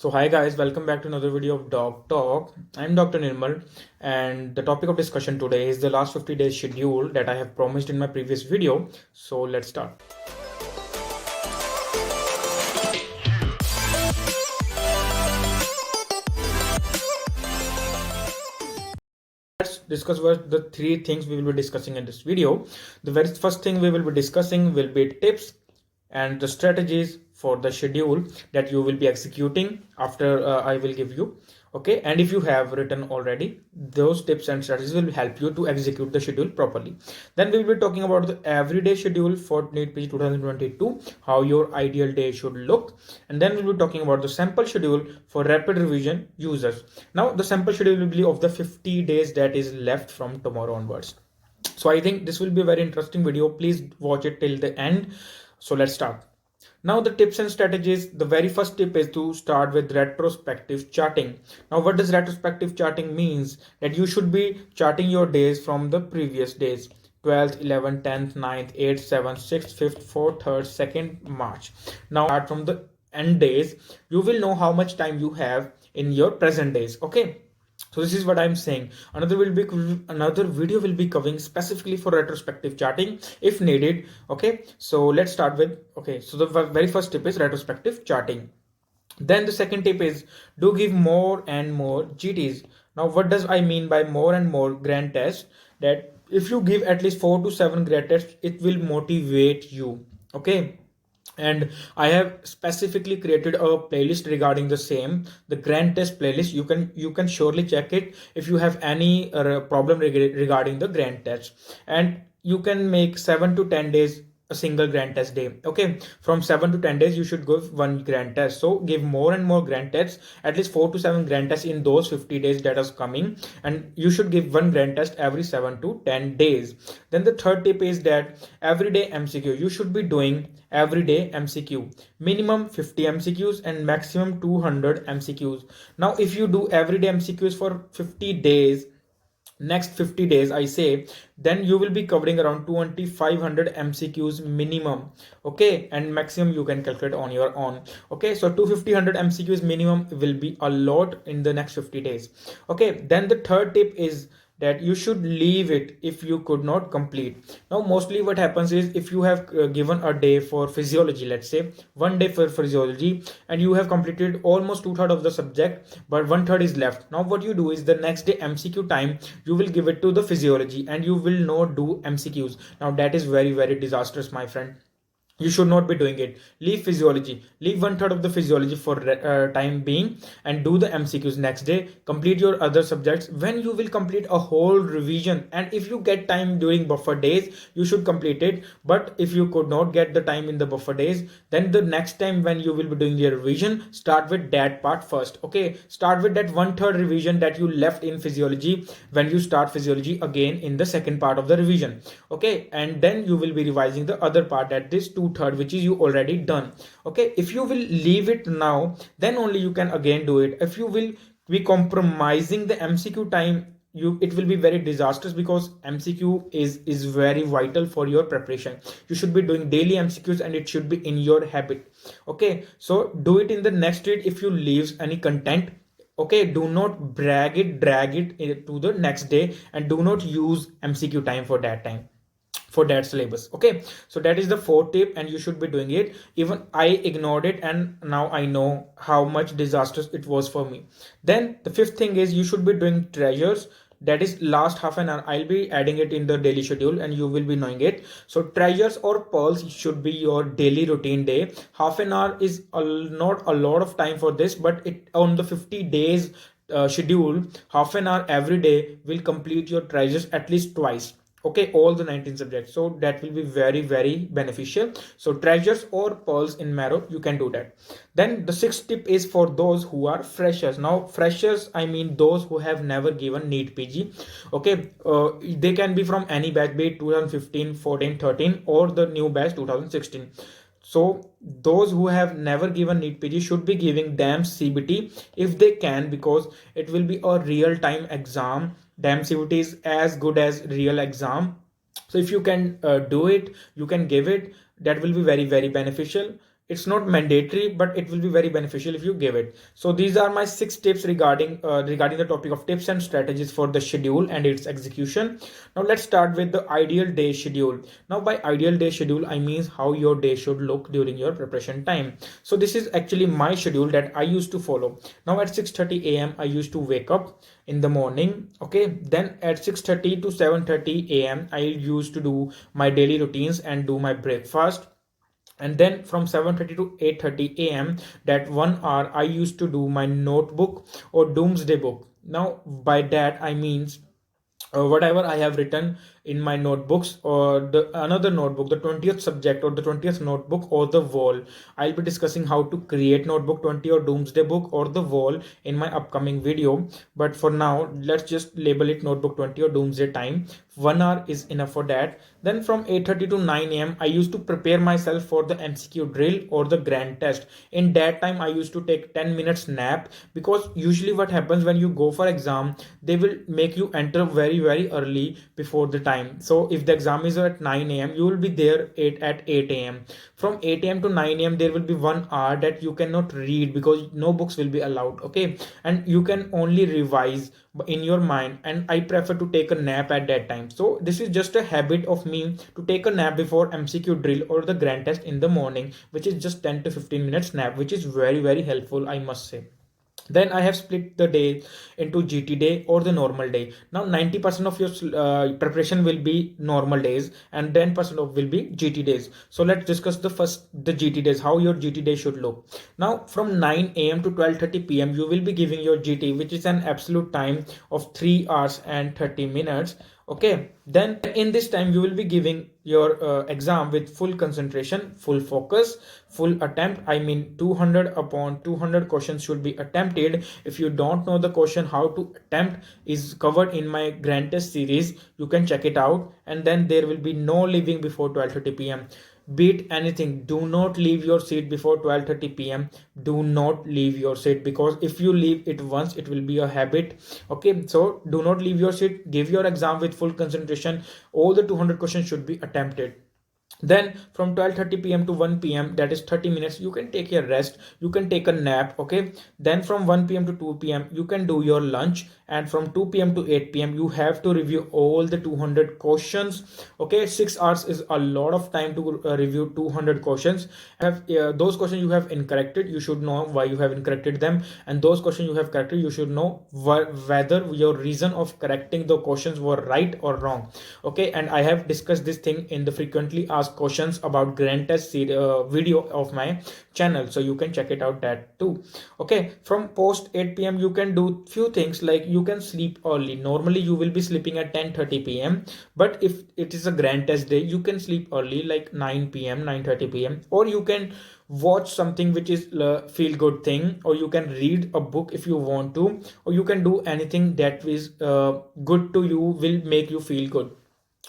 So hi guys, welcome back to another video of Doc Talk. I'm Dr. Nirmal, and the topic of discussion today is the last 50 days schedule that I have promised in my previous video. So let's start. Let's discuss what the three things we will be discussing in this video. The very first thing we will be discussing will be tips and the strategies for the schedule that you will be executing after I will give you. Okay, and if you have written already, those tips and strategies will help you to execute the schedule properly. Then we will be talking about the everyday schedule for Neetpg 2022, how your ideal day should look, and then we will be talking about the sample schedule for rapid revision users. Now the sample schedule will be of the 50 days that is left from tomorrow onwards. So I think this will be a very interesting video. Please watch it till the end. So let's start. Now the tips and strategies, the very first tip is to start with retrospective charting. Now what does retrospective charting means? That you should be charting your days from the previous days. 12th, 11th, 10th, 9th, 8th, 7th, 6th, 5th, 4th, 3rd, 2nd March. Now start from the end days. You will know how much time you have in your present days. Okay. So this is what I'm saying. Another video will be covering specifically for retrospective charting if needed. Okay, so let's start with, okay, so the very first tip is retrospective charting. Then the second tip is do give more and more GTs. Now what does I mean by more and more grand tests? That if you give at least 4 to 7 grand tests, it will motivate you. Okay, and I have specifically created a playlist regarding the same, the grand test playlist. You can surely check it if you have any problem regarding the grand test, and you can make 7 to 10 days a single grand test day. Okay, from 7 to 10 days you should give one grand test. So give more and more grand tests, at least 4 to 7 grand tests in those 50 days that is coming, and you should give one grand test every 7 to 10 days. Then the third tip is that everyday MCQ, you should be doing everyday MCQ, minimum 50 MCQs and maximum 200 MCQs. Now if you do everyday MCQs for 50 days, next 50 days I say, then you will be covering around 2500 MCQs minimum. Okay, and maximum you can calculate on your own. Okay, so 250 MCQs minimum will be a lot in the next 50 days. Okay, then the third tip is that you should leave it if you could not complete. Now mostly what happens is, if you have given a day for physiology, let's say one day for physiology, and you have completed almost 2/3 of the subject, but 1/3 is left. Now what you do is, the next day MCQ time you will give it to the physiology and you will not do MCQs. Now that is very, very disastrous, my friend. You should not be doing it. Leave physiology, leave 1/3 of the physiology for time being, and do the MCQs next day. Complete your other subjects when you will complete a whole revision, and if you get time during buffer days, you should complete it. But if you could not get the time in the buffer days, then the next time when you will be doing your revision, start with that part first. Okay, start with that 1/3 revision that you left in physiology when you start physiology again in the second part of the revision. Okay, and then you will be revising the other part, that this 2/3 which is you already done. Okay, if you will leave it now, then only you can again do it. If you will be compromising the MCQ time, it will be very disastrous, because MCQ is very vital for your preparation. You should be doing daily MCQs and it should be in your habit. Okay, so do it in the next read. If you leave any content, okay, do not drag it to the next day, and do not use MCQ time for that time, for that syllabus. Okay, so that is the fourth tip, and you should be doing it. Even I ignored it, and now I know how much disastrous it was for me. Then the fifth thing is, you should be doing treasures. That is last half an hour. I'll be adding it in the daily schedule and you will be knowing it. So treasures or pearls should be your daily routine day. Half an hour is not a lot of time for this, but it on the 50 days schedule, half an hour every day will complete your treasures at least twice. Okay, all the 19 subjects, so that will be very, very beneficial. So treasures or pearls in marrow, you can do that. Then the sixth tip is for those who are freshers. Now freshers, I mean those who have never given Neetpg. Okay, they can be from any batch, be it 2015, 14, 13, or the new batch 2016. So those who have never given Neetpg should be giving DAM CBT if they can, because it will be a real time exam. DAM CBT is as good as real exam. So if you can do it, you can give it. That will be very, very beneficial. it's not mandatory, but it will be very beneficial if you give it. So these are my 6 tips regarding the topic of tips and strategies for the schedule and its execution. Now let's start with the ideal day schedule. Now by ideal day schedule, I mean how your day should look during your preparation time. So this is actually my schedule that I used to follow. Now at 6:30 a.m. I used to wake up in the morning. Okay, then at 6:30 to 7:30 a.m. I used to do my daily routines and do my breakfast. And then from 7:30 to 8:30 a.m., that 1 hour I used to do my notebook or doomsday book. Now by that I means whatever I have written in my notebooks or the another notebook, the 20th subject or the 20th notebook or the wall. I'll be discussing how to create notebook 20 or doomsday book or the wall in my upcoming video. But for now, let's just label it notebook 20 or doomsday time. 1 hour is enough for that. Then from 8:30 to 9 a.m. I used to prepare myself for the MCQ drill or the grand test. In that time, I used to take 10 minutes nap, because usually what happens when you go for exam, they will make you enter very early before the time. So if the exam is at 9 a.m., you will be there at 8 a.m. From 8 a.m. to 9 a.m. there will be 1 hour that you cannot read because no books will be allowed. Okay, and you can only revise in your mind, and I prefer to take a nap at that time. So this is just a habit of me to take a nap before MCQ drill or the grand test in the morning, which is just 10 to 15 minutes nap, which is very helpful, I must say. Then I have split the day into GT day or the normal day. Now 90% of your preparation will be normal days and 10% of will be GT days. So let's discuss the GT days, how your GT day should look. Now from 9 a.m. to 12:30 p.m. you will be giving your GT, which is an absolute time of 3 hours and 30 minutes. Okay, then in this time you will be giving your exam with full concentration, full focus, full attempt. I mean 200 upon 200 questions should be attempted. If you don't know the question how to attempt is covered in my grand test series, you can check it out. And then there will be no leaving before 12:30 p.m. Beat anything, do not leave your seat before 12:30 p.m. Do not leave your seat, because if you leave it once it will be a habit. Okay, so do not leave your seat, give your exam with full concentration. All the 200 questions should be attempted. Then from 12:30 p.m. to 1 p.m., that is 30 minutes, you can take your rest, you can take a nap. Okay, then from 1 p.m. to 2 p.m. you can do your lunch, and from 2 p.m. to 8 p.m. you have to review all the 200 questions. Okay, 6 hours is a lot of time to review 200 questions. Have those questions you have incorrected, you should know why you have incorrected them, and those questions you have corrected, you should know whether your reason of correcting the questions were right or wrong. Okay, and I have discussed this thing in the frequently asked questions about grand test video of my channel, so you can check it out that too. Okay, from post 8 p.m. you can do few things, like you can sleep early. Normally you will be sleeping at 10:30 p.m., but if it is a grand test day, you can sleep early like 9 p.m., 9:30 p.m., or you can watch something which is feel good thing, or you can read a book if you want to, or you can do anything that is good to you, will make you feel good.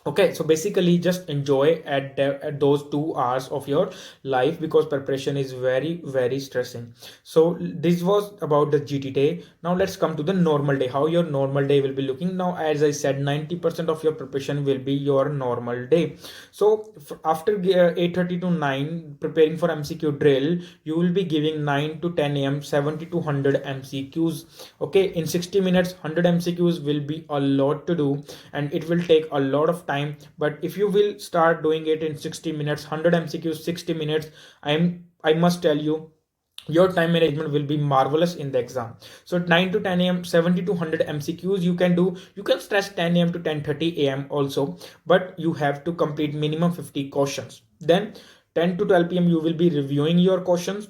Okay, so basically just enjoy at those 2 hours of your life, because preparation is very stressing. So this was about the GT day. Now let's come to the normal day, how your normal day will be looking. Now as I said, 90% of your preparation will be your normal day. So after 8:30 to 9 preparing for MCQ drill, you will be giving 9 to 10 a.m. 70 to 100 MCQs. Okay, in 60 minutes 100 MCQs will be a lot to do, and it will take a lot of time. But if you will start doing it in 60 minutes, 100 MCQs 60 minutes, I must tell you, your time management will be marvelous in the exam. So 9 to 10 a.m. 70 to 100 MCQs you can do. You can stretch 10 a.m. to 10:30 a.m. also, but you have to complete minimum 50 questions. Then 10 to 12 p.m. you will be reviewing your questions,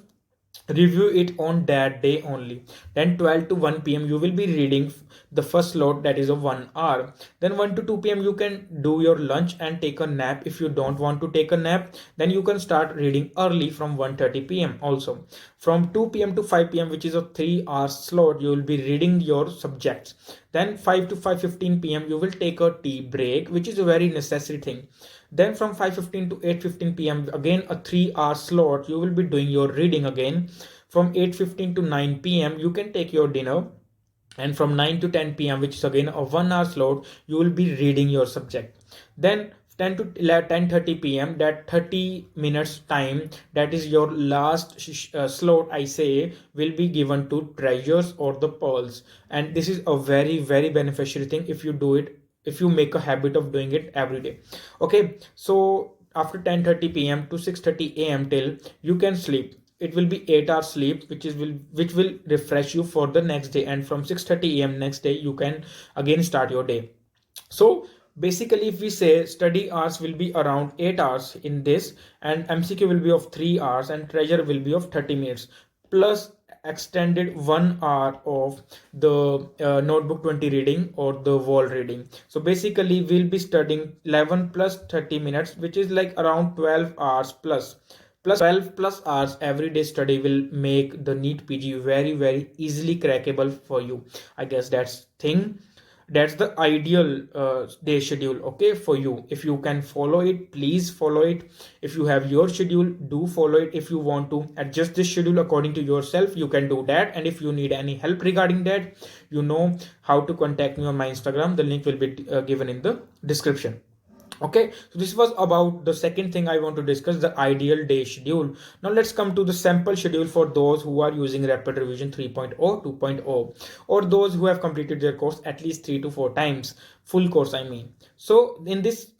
review it on that day only. Then 12 to 1 p.m. you will be reading the first slot, that is a 1 hour. Then 1 to 2 p.m. you can do your lunch and take a nap. If you don't want to take a nap, then you can start reading early from 1:30 p.m. also. From 2 p.m. to 5 p.m., which is a 3 hour slot, you will be reading your subjects. Then 5 to 5:15 p.m. you will take a tea break, which is a very necessary thing. Then from 5:15 to 8:15 p.m. again a 3 hour slot, you will be doing your reading again. From 8:15 to 9 p.m. you can take your dinner, and from 9 to 10 p.m., which is again a 1 hour slot, you will be reading your subject. Then 10 to 10:30 p.m. that 30 minutes time, that is your last slot, I say, will be given to treasures or the pearls. And this is a very very beneficial thing if you do it, if you make a habit of doing it every day. Okay, so after 10:30 p.m. to 6:30 a.m. till you can sleep, it will be 8 hours sleep, which will refresh you for the next day, and from 6:30 a.m. next day you can again start your day. So basically, if we say study hours will be around 8 hours in this, and MCQ will be of 3 hours, and treasure will be of 30 minutes, plus extended 1 hour of the notebook 20 reading or the wall reading. So basically we'll be studying 11 plus 30 minutes, which is like around 12 hours plus 12 plus hours everyday study will make the Neetpg very very easily crackable for you. I guess that's the ideal day schedule, okay, for you. If you can follow it, please follow it. If you have your schedule, do follow it. If you want to adjust this schedule according to yourself, you can do that. And if you need any help regarding that, you know how to contact me on my Instagram. The link will be given in the description. Okay, so this was about the second thing I want to discuss, the ideal day schedule. Now let's come to the sample schedule for those who are using rapid revision 3.0, 2.0, or those who have completed their course at least 3 to 4 times, full course I mean. So in this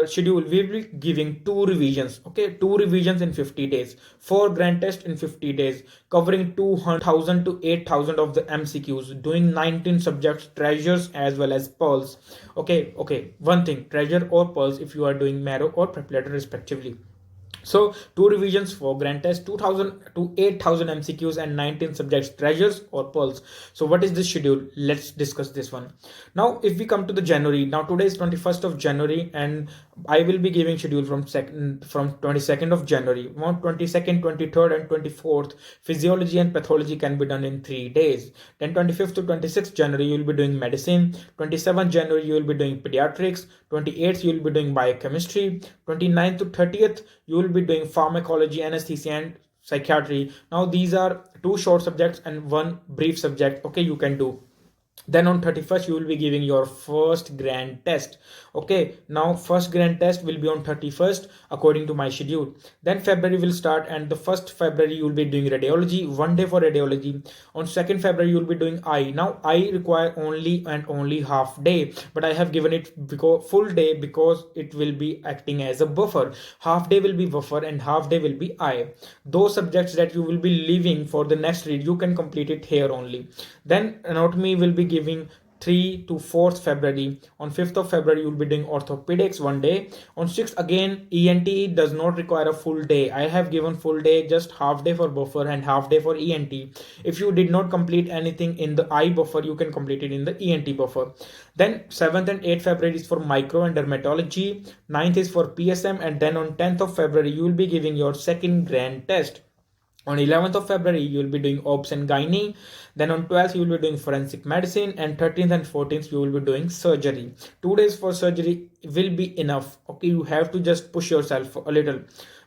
schedule we will be giving two revisions, okay, two revisions in 50 days, four grand tests in 50 days, covering 200,000 to 8,000 of the MCQs, doing 19 subjects, treasures as well as pearls. Okay, one thing, treasure or pearls if you are doing marrow or preparator respectively. So two revisions for grand test, 2000 to 8000 MCQs and 19 subjects, treasures or pearls. So what is this schedule? Let's discuss this one. Now if we come to the January, now today is 21st of January, and I will be giving schedule from 22nd of January. On 22nd, 23rd and 24th, physiology and pathology can be done in 3 days. Then 25th to 26th January you will be doing medicine, 27th January you will be doing pediatrics, 28th you will be doing biochemistry, 29th to 30th you will be doing pharmacology, anesthesia and psychiatry. Now these are two short subjects and one brief subject, okay, you can do. Then on 31st you will be giving your first grand test. Okay, now first grand test will be on 31st according to my schedule. Then February will start, and the 1st February you will be doing radiology, 1 day for radiology. On 2nd February you will be doing eye. Now I require only and only half day, but I have given it because full day, because it will be acting as a buffer. Half day will be buffer and half day will be eye. Those subjects that you will be leaving for the next read, you can complete it here only. Then anatomy will be giving 3 to 4th February. On 5th of February, you will be doing orthopedics 1 day. On 6th, again, ENT does not require a full day. I have given full day, just half day for buffer and half day for ENT. If you did not complete anything in the eye buffer, you can complete it in the ENT buffer. Then 7th and 8th February is for micro and dermatology. 9th is for PSM. And then on 10th of February, you will be giving your second grand test. On 11th of February, you will be doing OBS and gynae. Then on 12th, you will be doing forensic medicine. And 13th and 14th, you will be doing surgery. 2 days for surgery will be enough. Okay, you have to just push yourself a little,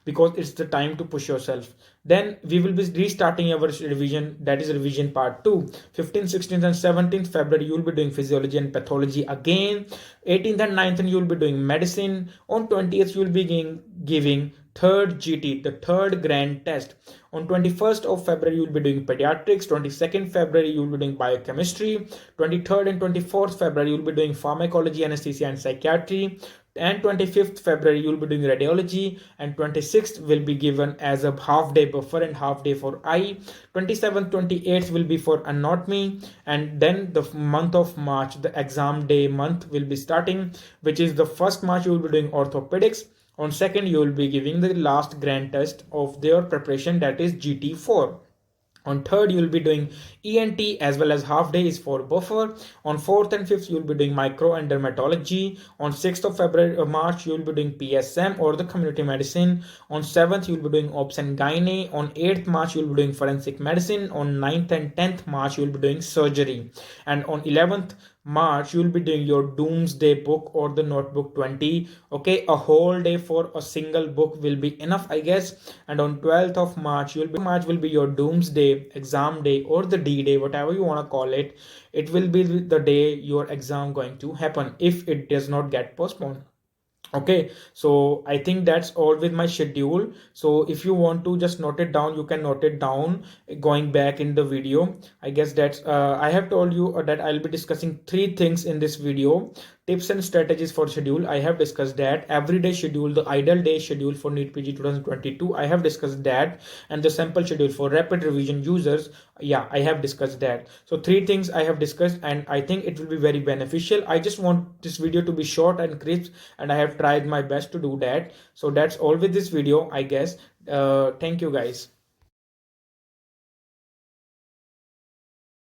because it's the time to push yourself. Then we will be restarting our revision, that is revision part 2. 15th, 16th and 17th February, you will be doing physiology and pathology again. 18th and 19th, you will be doing medicine. On 20th, you will be giving third GT, the third grand test. On 21st of February, you will be doing pediatrics. 22nd February, you will be doing biochemistry. 23rd and 24th February, you will be doing pharmacology, anesthesia and psychiatry. And 25th February, you will be doing radiology. And 26th will be given as a half day buffer and half day for eye. 27th, 28th will be for anatomy. And then the month of March, the exam day month will be starting, which is the 1st March, you will be doing orthopedics. On 2nd, you will be giving the last grand test of their preparation, that is GT4. On 3rd, you will be doing ENT as well as half day is for buffer. On 4th and 5th, you will be doing micro and dermatology. On 6th of February, March, you will be doing PSM or the community medicine. On 7th, you will be doing OBS and gynae. On 8th March, you will be doing forensic medicine. On 9th and 10th March, you will be doing surgery. And on 11th March, you will be doing your doomsday book or the notebook 20. Okay, a whole day for a single book will be enough, I guess. And on 12th of March, March will be your doomsday exam day or the D day, whatever you want to call it. It will be the day your exam going to happen if it does not get postponed. Okay, so I think that's all with my schedule. So if you want to just note it down, you can note it down going back in the video. I guess that's I have told you that I'll be discussing three things in this video: tips and strategies for schedule. I have discussed that. Everyday schedule, the ideal day schedule for Neetpg 2022, I have discussed that. And the sample schedule for rapid revision users, yeah, I have discussed that. So three things I have discussed, and I think it will be very beneficial. I just want this video to be short and crisp, and I have tried my best to do that. So that's all with this video, I guess. Thank you guys.